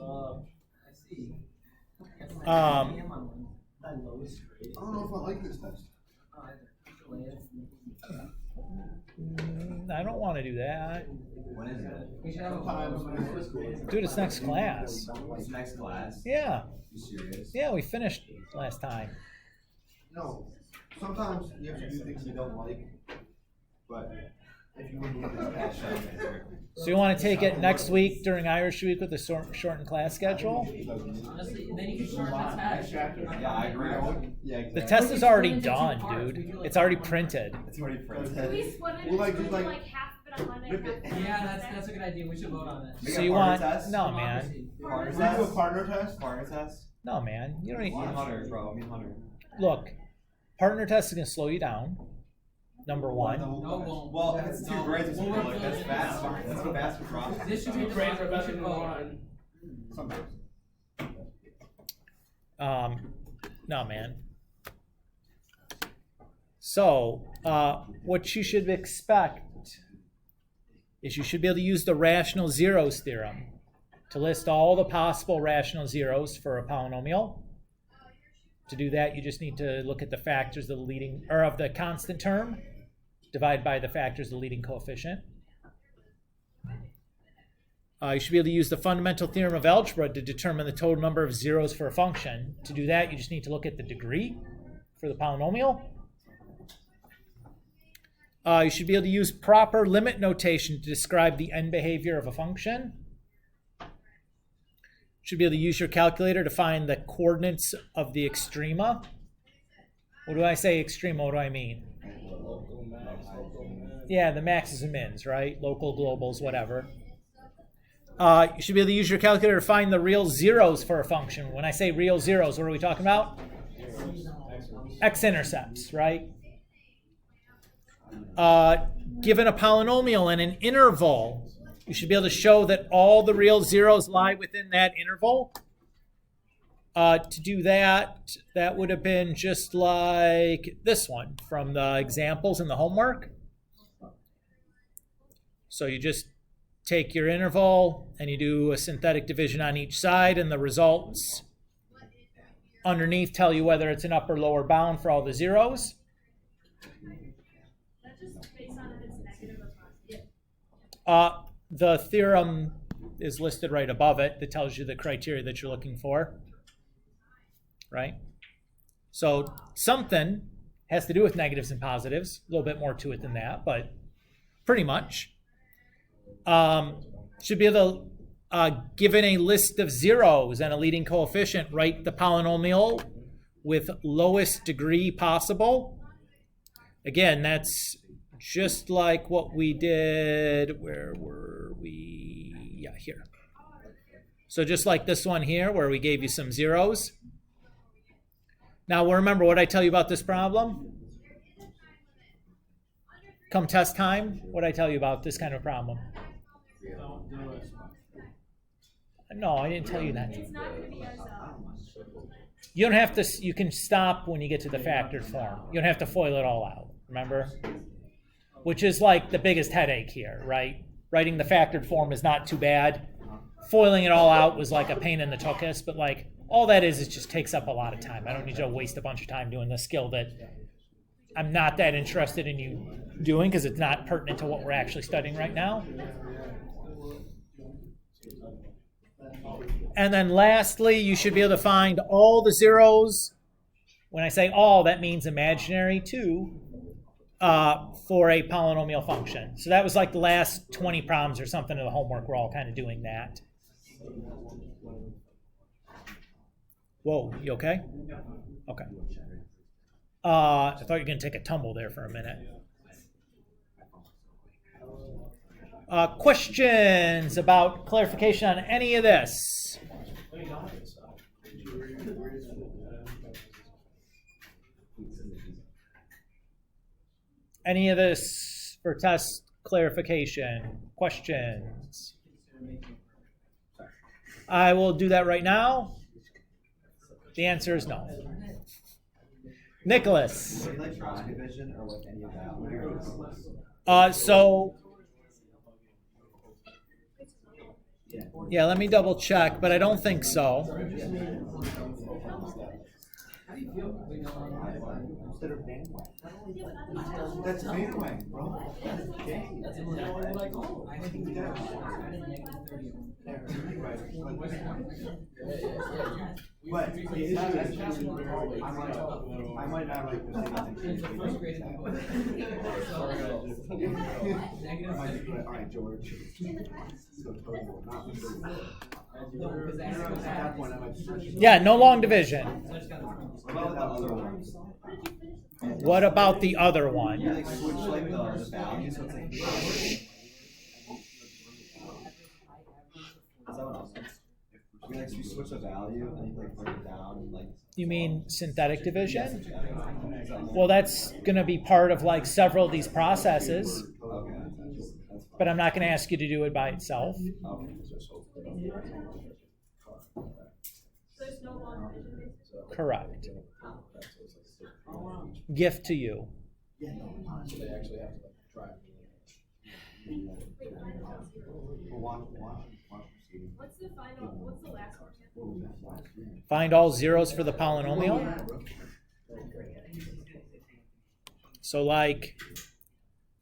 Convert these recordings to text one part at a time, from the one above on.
I don't know if I like this test. I don't want to do that. When is it? Sometimes. Dude, it's next class. It's next class. Yeah. You serious? Yeah, we finished last time. No. Sometimes you have to do things you don't like, but if you wouldn't get this past shot, So you want to take it next week during Irish Week with the shortened class schedule? Honestly, then you can shorten the test. Yeah, I agree. Yeah, The test is already done, dude. It's already printed. It's already Can printed. we split it? Well, like, Just just like, like- half of it on Monday, half of it on Yeah, Wednesday? that's a good idea. We should vote on it. Make So a you partner want test? no, man. Partner We do a test? partner test. Partner test? No, man. You don't Me need. and Hunter, bro. Me and Hunter. Look, partner test is gonna slow you down. Number one. Well, if it's two grades or something, like, that's fast. That's a faster process. This should be the Grades are we better should than vote. one. Sometimes. No, man. So, what you should expect is you should be able to use the rational zeros theorem to list all the possible rational zeros for a polynomial. To do that, you just need to look at the factors of the leading or of the constant term, divide by the factors of the leading coefficient. You should be able to use the fundamental theorem of algebra to determine the total number of zeros for a function. To do that, you just need to look at the degree for the polynomial. You should be able to use proper limit notation to describe the end behavior of a function. You should be able to use your calculator to find the coordinates of the extrema. What do I say extrema? What do I mean? Yeah, the maxes and mins, right? Local, globals, whatever. You should be able to use your calculator to find the real zeros for a function. When I say real zeros, what are we talking about? X-intercepts, right? Given a polynomial and an interval, you should be able to show that all the real zeros lie within that interval. To do that, that would have been just like this one from the examples in the homework. So you just take your interval and you do a synthetic division on each side, and the results underneath tell you whether it's an upper or lower bound for all the zeros. That's just based on if it's negative or positive. The theorem is listed right above it that tells you the criteria that you're looking for, right? So something has to do with negatives and positives, a little bit more to it than that, but pretty much. Should be able to, given a list of zeros and a leading coefficient, write the polynomial with lowest degree possible. Again, that's just like what we did. Where were we? Yeah, here. So just like this one here where we gave you some zeros. Now remember what I tell you about this problem? Come test time, what did I tell you about this kind of problem? No, I didn't tell you that. It's not going to be as You don't have to, you can stop when you get to the factored form. You don't have to FOIL it all out, remember? Which is like the biggest headache here, right? Writing the factored form is not too bad. Foiling it all out was like a pain in the tuchus, but like all that is, it just takes up a lot of time. I don't need to waste a bunch of time doing this skill that I'm not that interested in you doing because it's not pertinent to what we're actually studying right now. And then lastly, you should be able to find all the zeros. When I say all, that means imaginary too, for a polynomial function. So that was like the last 20 problems or something of the homework. We're all kind of doing that. Whoa, you okay? Okay. I thought you were going to take a tumble there for a minute. Questions about clarification on any of this? Any of this for test clarification? Questions? I will do that right now. The answer is no. Nicholas. Would you like cross division or like any of that? So Yeah, let me double check, but I don't think so. Instead of bandwagon. That's bandwagon, bro. That's game. But the issue is, I might not like this. It's the first grade in the book. I might just be like, all right, George. So total, not at that point, I might just. Yeah, no long division. What about that other one? What about the other You one? like switch like the value, so it's like. Is that what else? We like you switch a value and you like break it down and like. You mean synthetic division? Well, that's going to be part of like several of these processes, Okay. but I'm not going to ask you to do it by itself. There's no long division, basically. Correct. Gift to you. What's the final, what's the last one? Find all zeros for the polynomial. So like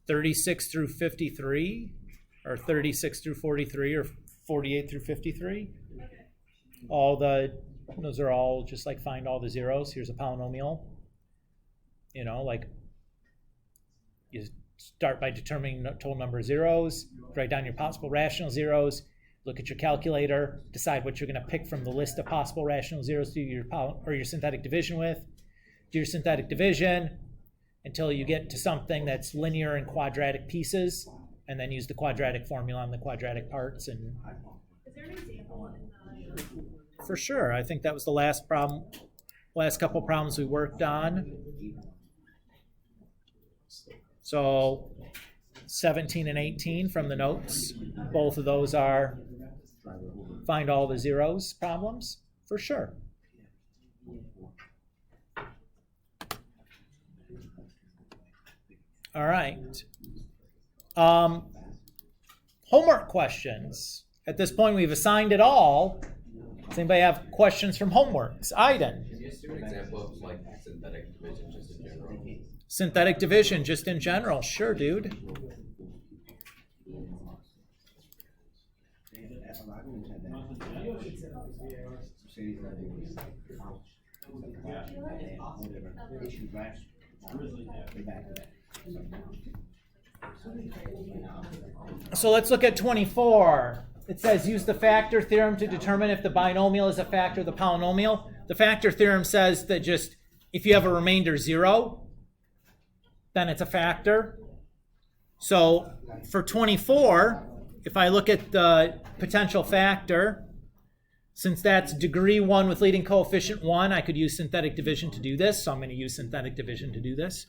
36 through 53, or 36 through 43, or 48 through 53. Those are all just like find all the zeros. Here's a polynomial. You know, like you start by determining the total number of zeros, write down your possible rational zeros, look at your calculator, decide what you're going to pick from the list of possible rational zeros to do your synthetic division with. Do your synthetic division until you get to something that's linear and quadratic pieces, and then use the quadratic formula on the quadratic parts. And Is there an example in the? for sure, I think that was the last couple problems we worked on. So 17 and 18 from the notes, both of those are find all the zeros problems, for sure. All right. Homework questions. At this point, we've assigned it all. Does anybody have questions from homeworks? Aiden. Can you just do an example of like synthetic division just in general? Synthetic division just in general. Sure, dude. So let's look at 24. It says use the factor theorem to determine if the binomial is a factor of the polynomial. The factor theorem says that just if you have a remainder 0, then it's a factor. So for 24, if I look at the potential factor, since that's degree 1 with leading coefficient 1, I could use synthetic division to do this. So I'm going to use synthetic division to do this.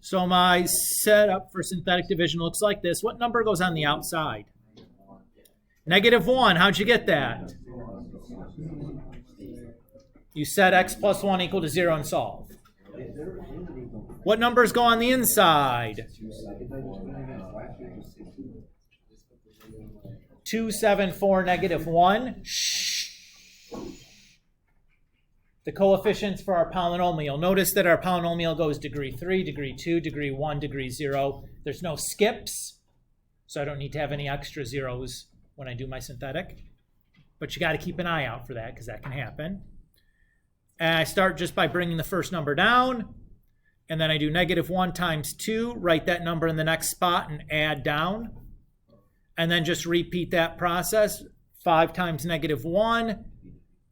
So my setup for synthetic division looks like this. What number goes on the outside? -1. How'd you get that? You set x plus 1 equal to 0 and solve. What numbers go on the inside? 2, 7, 4, -1. Shh. The coefficients for our polynomial. Notice that our polynomial goes degree 3, degree 2, degree 1, degree 0. There's no skips, so I don't need to have any extra zeros when I do my synthetic. But you got to keep an eye out for that because that can happen. And I start just by bringing the first number down, and then I do -1 times 2, write that number in the next spot and add down. And then just repeat that process, 5 times -1,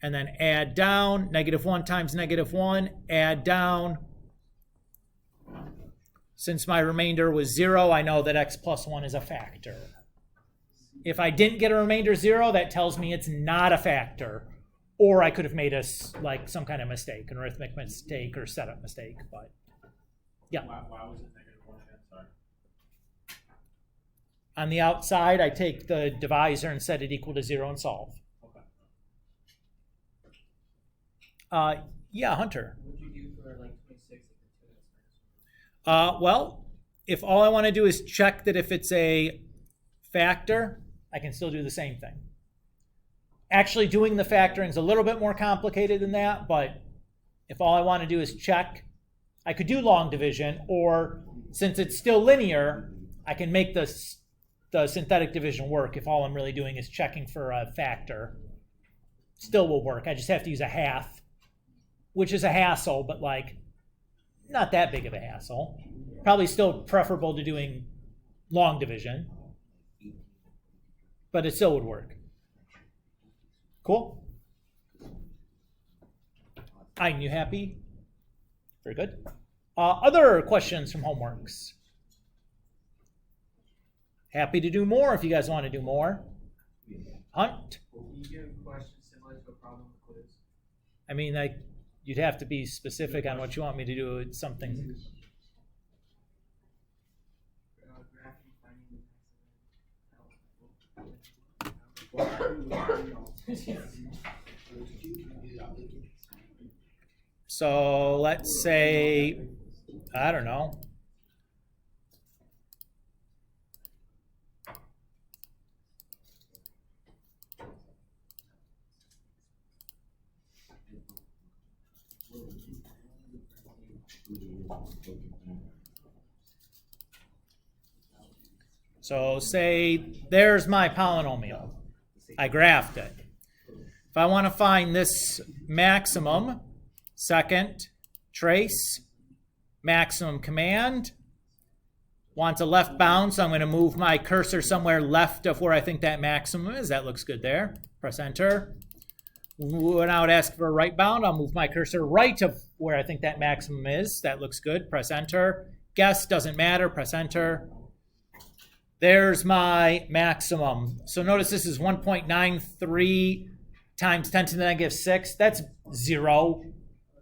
and then add down, -1 times -1, add down. Since my remainder was 0, I know that x plus 1 is a factor. If I didn't get a remainder 0, that tells me it's not a factor. Or I could have made like some kind of mistake, an arithmetic mistake or setup mistake. But yeah. Why was it -1? Sorry. On the outside, I take the divisor and set it equal to 0 and solve. Yeah, Hunter. What would you do for like 26 if it's 2 Well, if all I want to do is check that if it's a factor, I can still do the same thing. Actually doing the factoring is a little bit more complicated than that, but if all I want to do is check, I could do long division, or since it's still linear, I can make the synthetic division work if all I'm really doing is checking for a factor. Still will work. I just have to use a half, which is a hassle, but like not that big of a hassle. Probably still preferable to doing long division, but it still would work. Cool. Ayn, you happy? Very good. Other questions from homeworks? Happy to do more if you guys want to do more. Hunt? Can you give a question similar to a problem quiz? I mean, you'd have to be specific on what you want me to do. It's something. Graphing, finding So let's say, I don't know. So say there's my polynomial. I graphed it. If I want to find this maximum, second trace, maximum command, want a left bound, so I'm going to move my cursor somewhere left of where I think that maximum is. That looks good there. Press enter. When I would ask for a right bound, I'll move my cursor right of where I think that maximum is. That looks good. Press enter. Guess, doesn't matter. Press enter. There's my maximum. So notice this is 1.93 times 10 to the negative 6. That's 0.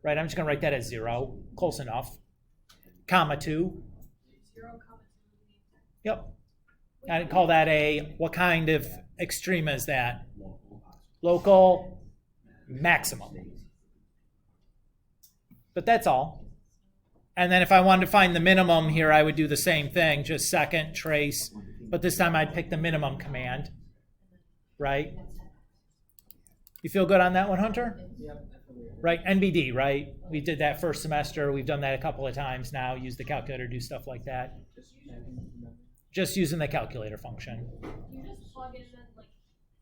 Right, I'm just going to write that as 0. Close enough. Comma 2. 0, 2. Yep. I'd call that a, what kind of extrema is that? Local maximum. But that's all. And then if I wanted to find the minimum here, I would do the same thing, just second, trace. But this time I'd pick the minimum command. Right? You feel good on that one, Hunter? Right, NBD, right? We did that first semester. We've done that a couple of times now. Use the calculator, do stuff like that. Just using the calculator function. You just plug in like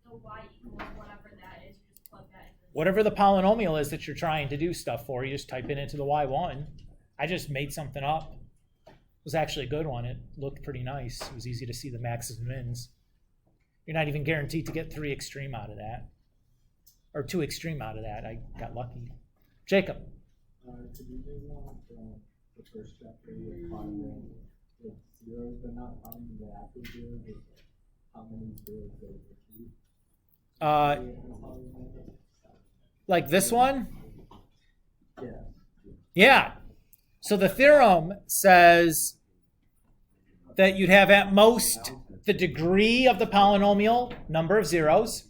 the y equals whatever that is. You just plug that in. Whatever the polynomial is that you're trying to do stuff for, you just type it into the y1. I just made something up. It was actually a good one. It looked pretty nice. It was easy to see the maxes and mins. You're not even guaranteed to get 3 extreme out of that. Or 2 extreme out of that. I got lucky. Jacob. Could you do one the first step where you find the zeros but not finding the active zeros? How many zeros they receive? Like this one? Yeah. Yeah. So the theorem says that you'd have at most the degree of the polynomial, number of zeros.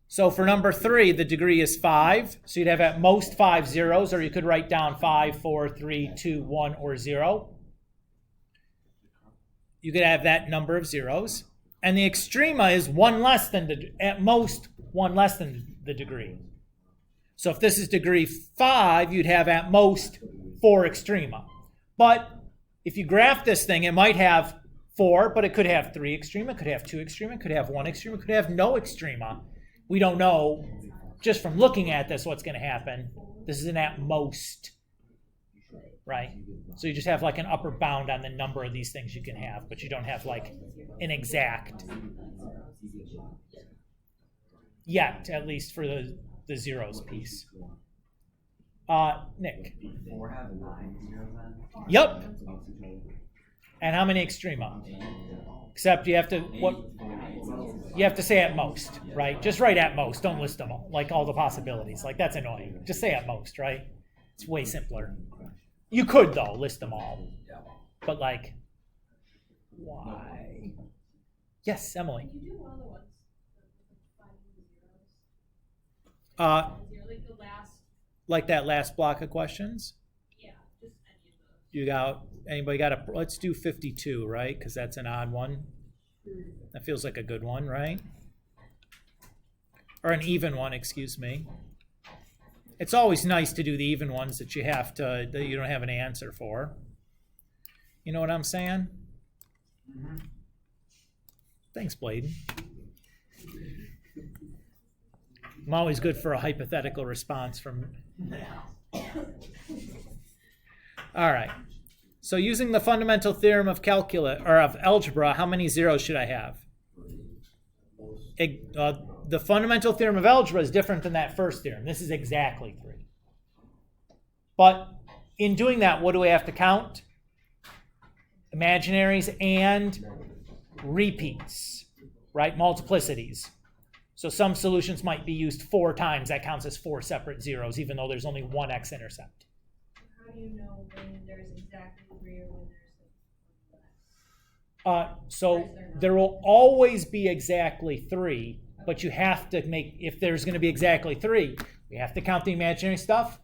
So for number 3, the degree is 5. So you'd have at most 5 zeros, or you could write down 5, 4, 3, 2, 1, or 0. You could have that number of zeros. And the extrema is at most 1 less than the degree. So if this is degree 5, you'd have at most 4 extrema. But if you graph this thing, it might have 4, but it could have 3 extrema, could have 2 extrema, could have 1 extrema, could have no extrema. We don't know, just from looking at this, what's going to happen. This is an at most, right? So you just have like an upper bound on the number of these things you can have, but you don't have like an exact yet, at least for the zeros piece. Nick. 4 have 9 zeros then? Yep. And how many extrema? Except you have to say at most, right? Just write at most. Don't list them all, like all the possibilities. Like that's annoying. Just say at most, right? It's way simpler. You could though list them all, but like, why? Yes, Emily. Can you do one of the ones finding the zeros? Like the last. Like that last block of questions. Yeah, just any of those. Anybody got let's do 52, right? Because that's an odd one. That feels like a good one, right? Or an even one, excuse me. It's always nice to do the even ones that you don't have an answer for. You know what I'm saying? Thanks, Bladen. I'm always good for a hypothetical response from. All right. So using the fundamental theorem of calculus or of algebra, how many zeros should I have? The fundamental theorem of algebra is different than that first theorem. This is exactly 3. But in doing that, what do we have to count? Imaginaries and repeats, right? Multiplicities. So some solutions might be used 4 times. That counts as 4 separate zeros, even though there's only one x-intercept. How do you know when there's exactly 3 or when there's So there will always be exactly 3, but you have to make, if there's going to be exactly 3, we have to count the imaginary stuff.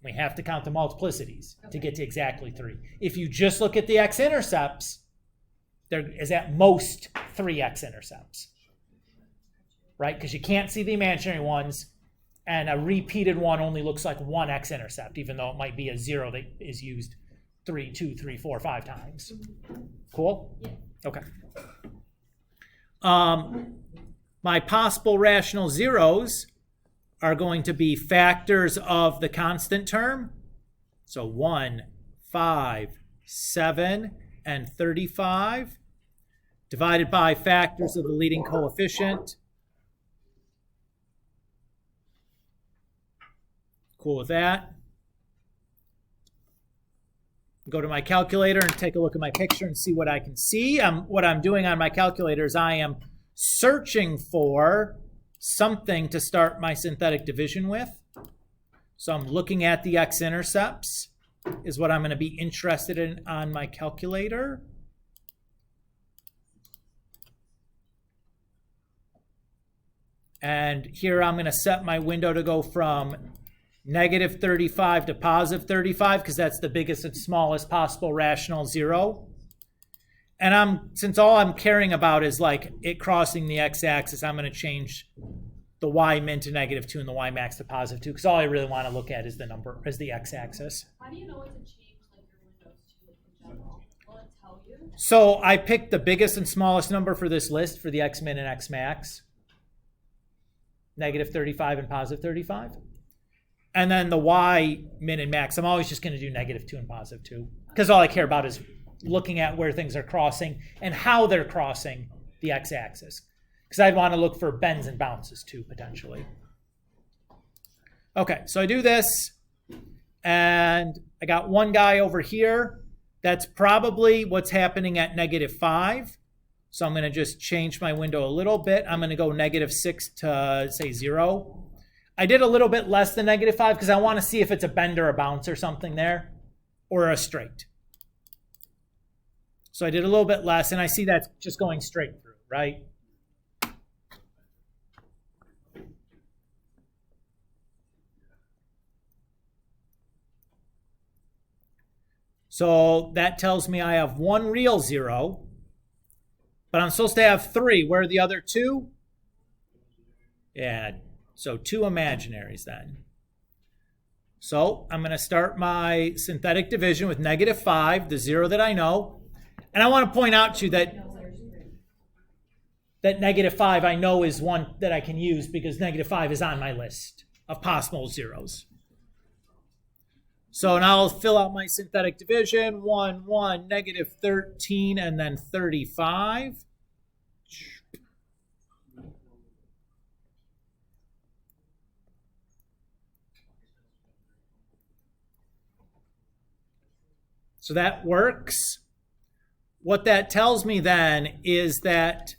We have to count the multiplicities to get to exactly 3. If you just look at the x-intercepts, there is at most 3 x-intercepts, right? Because you can't see the imaginary ones, and a repeated one only looks like 1 x-intercept, even though it might be a 0 that is used 3, 2, 3, 4, 5 times. Cool? Yeah. Okay. My possible rational zeros are going to be factors of the constant term. So 1, 5, 7, and 35, divided by factors of the leading coefficient. Cool with that. Go to my calculator and take a look at my picture and see what I can see. What I'm doing on my calculator is I am searching for something to start my synthetic division with. So I'm looking at the x-intercepts is what I'm going to be interested in on my calculator. And here I'm going to set my window to go from negative 35 to positive 35 because that's the biggest and smallest possible rational zero. And since all I'm caring about is like it crossing the x-axis, I'm going to change the y min to -2 and the y max to +2 because all I really want to look at is the x-axis. How do you know what to change like your windows to like in general? Will it tell you? So I picked the biggest and smallest number for this list for the x min and x max. -35 and +35. And then the y min and max, I'm always just going to do -2 and +2 because all I care about is looking at where things are crossing and how they're crossing the x-axis. Because I'd want to look for bends and bounces too, potentially. Okay, so I do this, and I got one guy over here. That's probably what's happening at -5. So I'm going to just change my window a little bit. I'm going to go -6 to, say, 0. I did a little bit less than -5 because I want to see if it's a bend or a bounce or something there, or a straight. So I did a little bit less, and I see that's just going straight through, right? So that tells me I have 1 real 0, but I'm supposed to have 3. Where are the other 2? Yeah, so 2 imaginaries then. So I'm going to start my synthetic division with -5, the 0 that I know. And I want to point out to you that -5 I know is one that I can use because -5 is on my list of possible zeros. So now I'll fill out my synthetic division, 1, 1, -13, and then 35. So that works. What that tells me then is that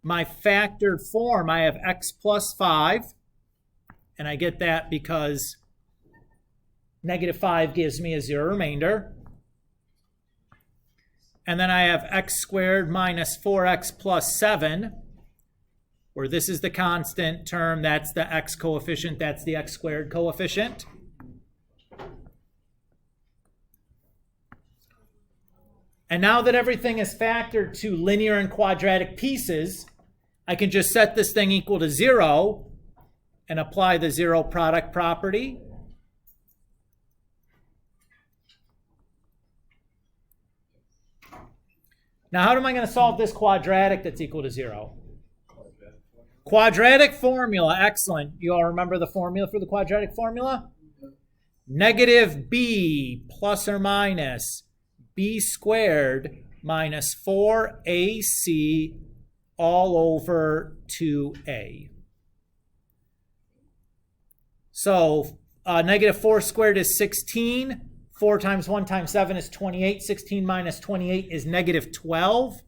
my factored form, I have x plus 5, and I get that because -5 gives me a 0 remainder. And then I have x squared minus 4x plus 7, where this is the constant term, that's the x coefficient, that's the x squared coefficient. And now that everything is factored to linear and quadratic pieces, I can just set this thing equal to 0 and apply the zero product property. Now, how am I going to solve this quadratic that's equal to 0? Quadratic formula, excellent. You all remember the formula for the quadratic formula? Negative b plus or minus b squared minus 4ac all over 2a. So negative 4 squared is 16. 4 times 1 times 7 is 28. 16 minus 28 is negative 12.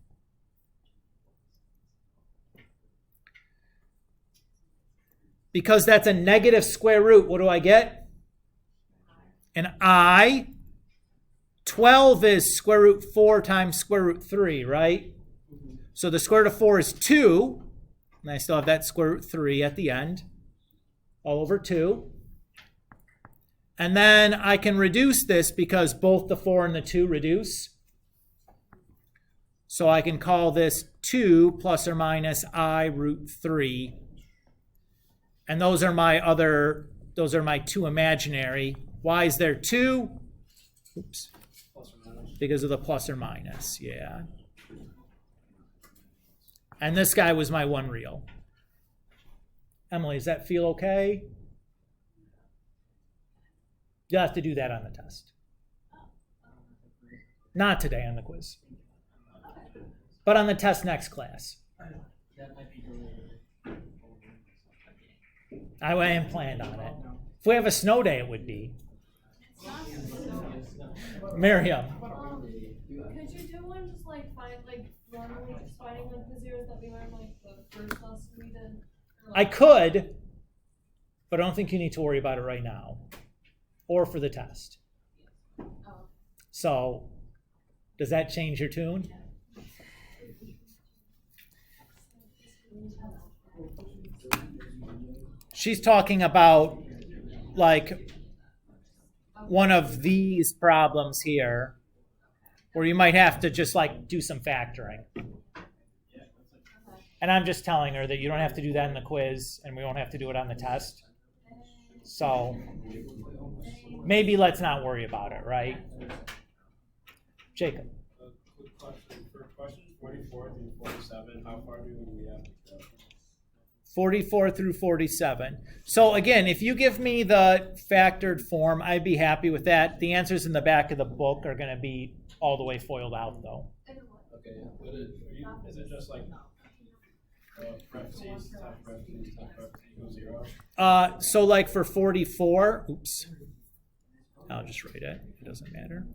Because that's a negative square root, what do I get? An I. 12 is square root 4 times square root 3, right? So the square root of 4 is 2. And I still have that square root 3 at the end. All over 2. And then I can reduce this because both the 4 and the 2 reduce. So I can call this 2 plus or minus I root 3. And those are my two imaginary. Why is there 2? Oops. Because of the plus or minus, yeah. And this guy was my one real. Emily, does that feel okay? You'll have to do that on the test. Not today on the quiz. But on the test next class. That might be delayed. I am planned on it. If we have a snow day, it would be. Miriam. Could you do one just like normally just finding like the zeros that we learned like the first lesson we did? Or, I could, but I don't think you need to worry about it right now. Or for the test. Oh. So, does that change your tune? She's talking about like one of these problems here where you might have to just like do some factoring. And I'm just telling her that you don't have to do that in the quiz and we won't have to do it on the test. So maybe let's not worry about it, right? Jacob. Quick question. For question 44 through 47, how far do we have to go? 44 through 47. So again, if you give me the factored form, I'd be happy with that. The answers in the back of the book are going to be all the way foiled out, though. Okay, but is it just like parentheses, top parentheses, top parentheses equals 0? So like for 44, oops. I'll just write it. It doesn't matter.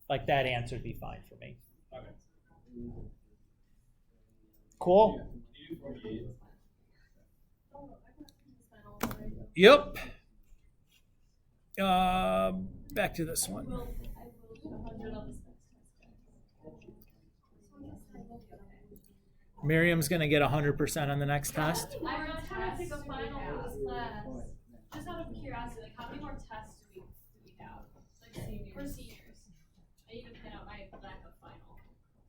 Like that answer would be fine for me. Okay. Cool? Do 48. Yep. Back to this one. Miriam's going to get 100% on the next test. I was trying to take a final for this class. Just out of curiosity, like how many more tests do we have? Like for seniors. I even put out my backup final.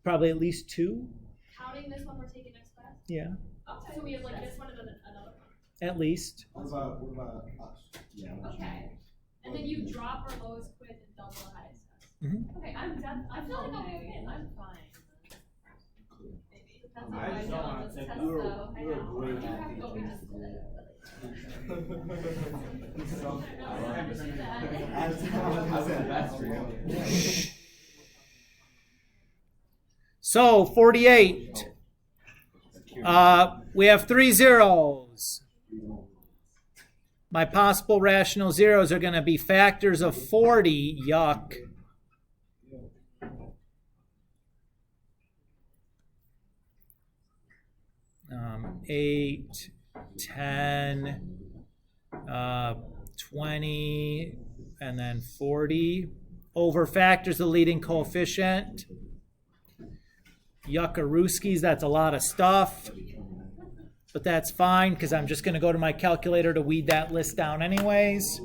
Probably at least 2. Counting this one we're taking next class? Yeah, Okay. So we have like this one and then another one. at least. What about us? Yeah. Okay. And then you drop our lowest quit and double the highest test. Mhm. Okay, I feel like I'll be okay. I'm fine. Maybe. Depends on I how I just feel don't on wanna this take- test you were- though. I you were know. great You at have to go it. just for that. So 48. We have 3 zeros. My possible rational zeros are going to be factors of 40. Yuck. Um, 8, 10, 20, and then 40. Over factors of the leading coefficient. Yuckarooskies, that's a lot of stuff. but that's fine because I'm just going to go to my calculator to weed that list down anyways.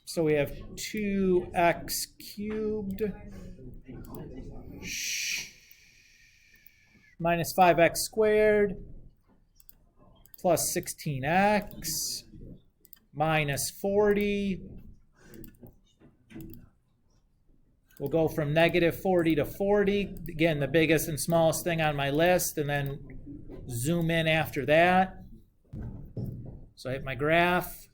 So we have 2x cubed minus 5x squared plus 16x minus 40. We'll go from negative 40 to 40. Again, the biggest and smallest thing on my list, and then zoom in after that. So I hit my graph.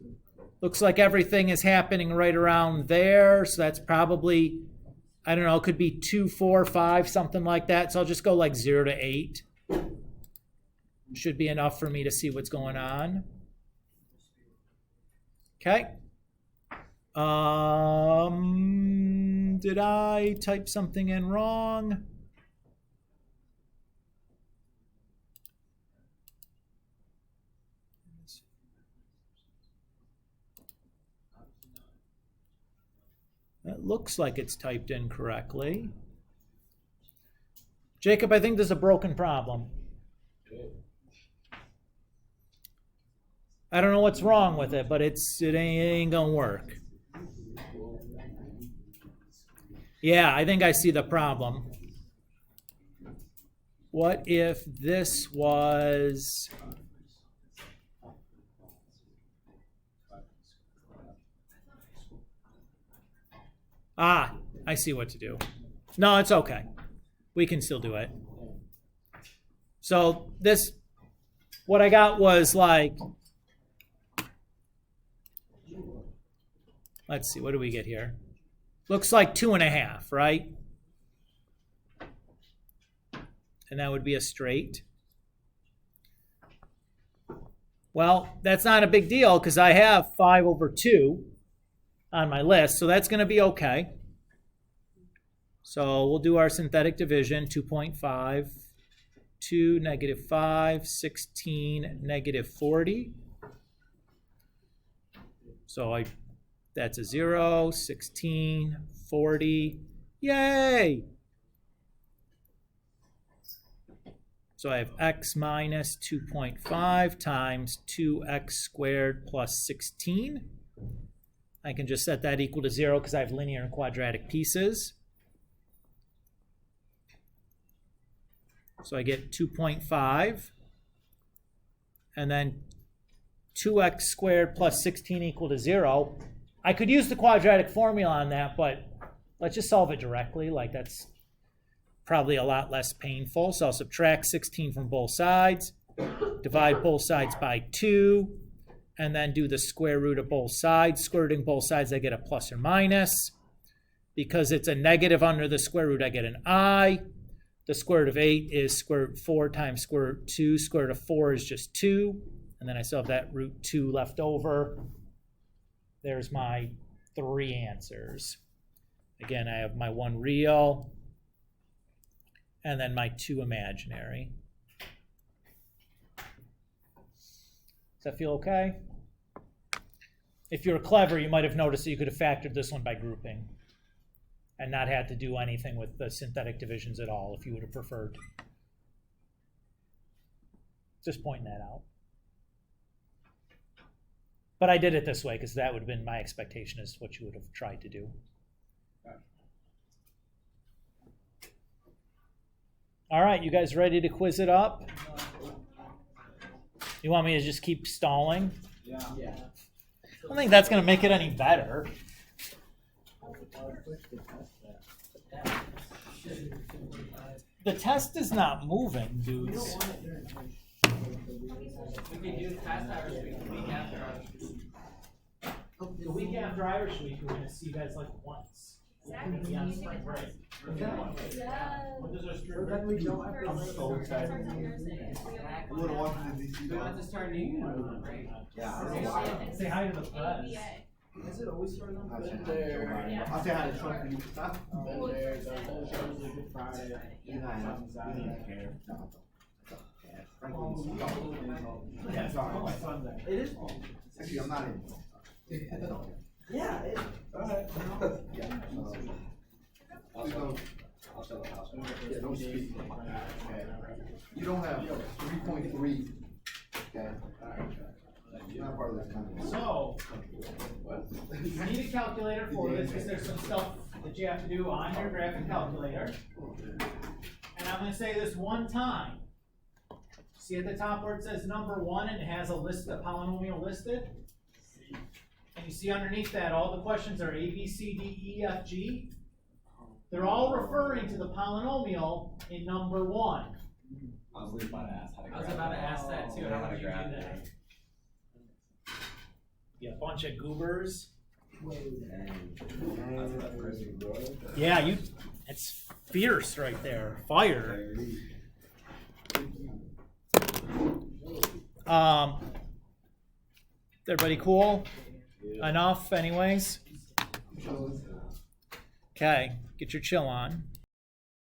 Looks like everything is happening right around there. So that's probably, I don't know, it could be 2, 4, 5, something like that. So I'll just go like 0 to 8. Should be enough for me to see what's going on. Okay. Did I type something in wrong? It looks like it's typed in correctly. Jacob, I think there's a broken problem. I don't know what's wrong with it, but it ain't gonna work. Yeah, I think I see the problem. What if this was... Ah, I see what to do. No, it's okay. We can still do it. So this, what I got was like, let's see, what do we get here? Looks like 2.5, right? And that would be a straight. Well, that's not a big deal because I have 5 over 2 on my list, so that's going to be okay. So we'll do our synthetic division, 2.5, 2, negative 5, 16, negative 40. So that's a 0, 16, 40, yay! So I have x minus 2.5 times 2x squared plus 16. I can just set that equal to 0 because I have linear and quadratic pieces. So I get 2.5. And then 2x squared plus 16 equal to 0. I could use the quadratic formula on that, but let's just solve it directly. Like that's probably a lot less painful. So I'll subtract 16 from both sides, divide both sides by 2, and then do the square root of both sides. Square rooting both sides, I get a plus or minus. Because it's a negative under the square root, I get an I. The square root of 8 is square root of 4 times square root of 2. Square root of 4 is just 2. And then I still have that root 2 left over. There's my 3 answers. Again, I have my 1 real, and then my 2 imaginary. Does that feel okay? If you're clever, you might have noticed that you could have factored this one by grouping and not had to do anything with the synthetic divisions at all if you would have preferred. Just pointing that out. But I did it this way because that would have been my expectation is what you would have tried to do. All right, you guys ready to quiz it up? You want me to just keep stalling? Yeah. I don't think that's going to make it any better. The test is not moving, dudes. We can do past Irish week, the week after Irish week. The week after Irish Week, we're going to see you guys like once. Exactly. On spring break. Yeah. When does our spring Then break? we don't have to. I'm so excited. Starts on Thursday. I'm gonna watch the DC. We don't have to start new one, right? Yeah, I don't know why. Say hi to the press. ABA. Is it always starting on I'll say hi to Joe Thursday? Biden. Yeah. I'll say hi to Trump for you. Huh? Then there's a whole Thursday, Good Friday. You know, I don't care. No, I don't. Frankly, yeah, sorry. Sunday. It is. Actually, I'm not in. Yeah, it is. Yeah. Also, I'll show the house. You don't have 3.3, okay? You're not part of this company. So, you need a calculator for this, because there's some stuff that you have to do on your graphic calculator. And I'm gonna say this one time. See at the top where it says number 1 and it has a list, a polynomial listed? And you see underneath that, all the questions are A, B, C, D, E, F, G. They're all referring to the polynomial in number 1. I was about to ask how to I was about to ask that too, how would you do that? You got a bunch of goobers. That's crazy, bro. Yeah, it's fierce right there. Fire. Everybody cool? Enough anyways? Okay, get your chill on.